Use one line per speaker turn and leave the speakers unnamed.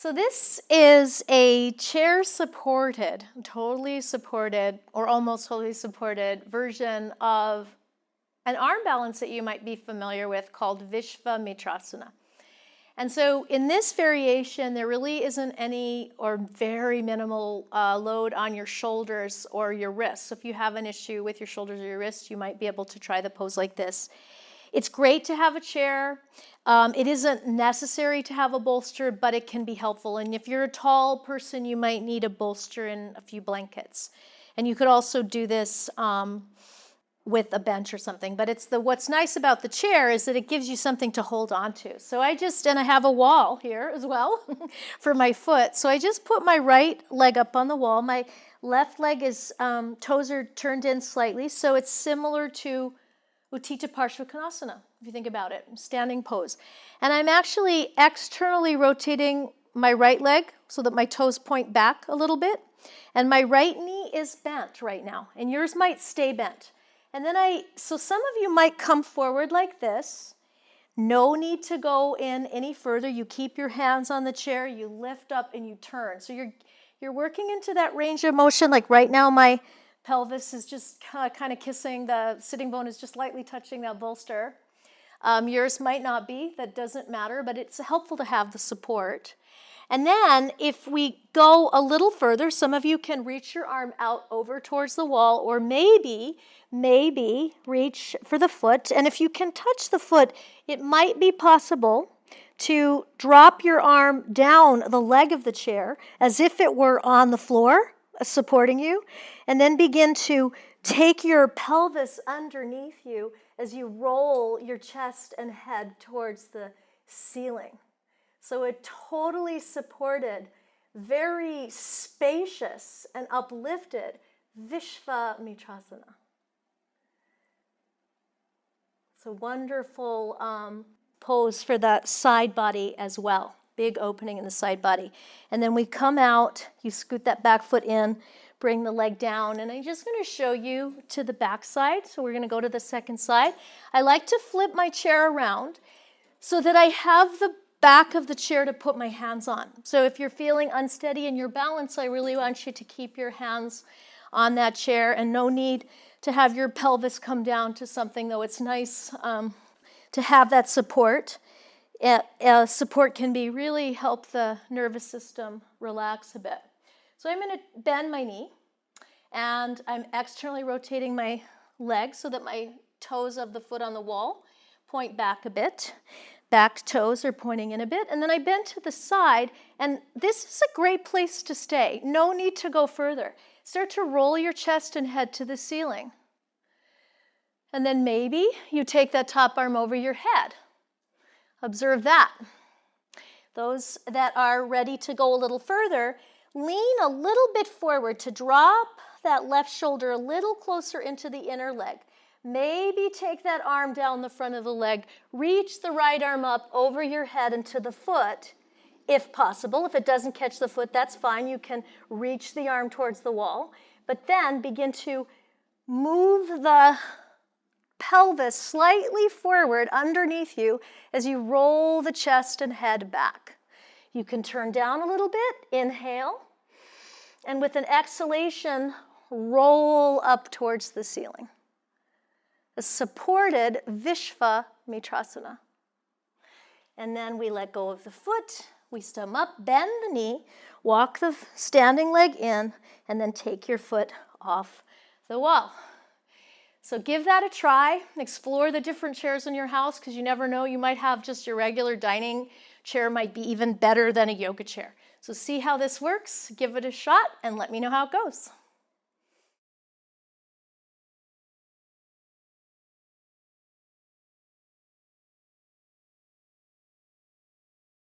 So this is a chair-supported, totally supported, or almost totally supported version of an arm balance that you might be familiar with called Visvamitrasana. And so in this variation, there really isn't any or very minimal load on your shoulders or your wrists. So if you have an issue with your shoulders or your wrists, you might be able to try the pose like this. It's great to have a chair. It isn't necessary to have a bolster, but it can be helpful. And if you're a tall person, you might need a bolster and a few blankets. And you could also do this with a bench or something. But what's nice about the chair is that it gives you something to hold on to. So I have a wall here as well for my foot. So I just put my right leg up on the wall. My left leg is, toes are turned in slightly. So it's similar to Utthita Parshvakonasana, if you think about it, standing pose. And I'm actually externally rotating my right leg so that my toes point back a little bit. And my right knee is bent right now, and yours might stay bent. And then so some of you might come forward like this. No need to go in any further. You keep your hands on the chair, you lift up and you turn. So you're working into that range of motion. Like right now, my pelvis is just kind of kissing, the sitting bone is just lightly touching that bolster. Yours might not be, that doesn't matter, but it's helpful to have the support. And then if we go a little further, some of you can reach your arm out over towards the wall, or maybe reach for the foot. And if you can touch the foot, it might be possible to drop your arm down the leg of the chair as if it were on the floor, supporting you, and then begin to take your pelvis underneath you as you roll your chest and head towards the ceiling. So a totally supported, very spacious and uplifted Visvamitrasana. It's a wonderful pose for that side body as well. Big opening in the side body. And then we come out, you scoot that back foot in, bring the leg down, and I'm just going to show you to the back side. So we're going to go to the second side. I like to flip my chair around so that I have the back of the chair to put my hands on. So if you're feeling unsteady in your balance, I really want you to keep your hands on that chair, and no need to have your pelvis come down to something, though it's nice to have that support. Support can really help the nervous system relax a bit. So I'm going to bend my knee, and I'm externally rotating my leg so that my toes of the foot on the wall point back a bit. Back toes are pointing in a bit, and then I bend to the side, and this is a great place to stay. No need to go further. Start to roll your chest and head to the ceiling. And then maybe you take that top arm over your head. Observe that. Those that are ready to go a little further, lean a little bit forward to drop that left shoulder a little closer into the inner leg. Maybe take that arm down the front of the leg. Reach the right arm up over your head and to the foot, if possible. If it doesn't catch the foot, that's fine. You can reach the arm towards the wall. But then begin to move the pelvis slightly forward underneath you as you roll the chest and head back. You can turn down a little bit, inhale, and with an exhalation, roll up towards the ceiling. A supported Visvamitrasana. And then we let go of the foot, we stem up, bend the knee, walk the standing leg in, and then take your foot off the wall. So give that a try. Explore the different chairs in your house, because you never know, you might have just your regular dining chair might be even better than a yoga chair. So see how this works, give it a shot, and let me know how it goes.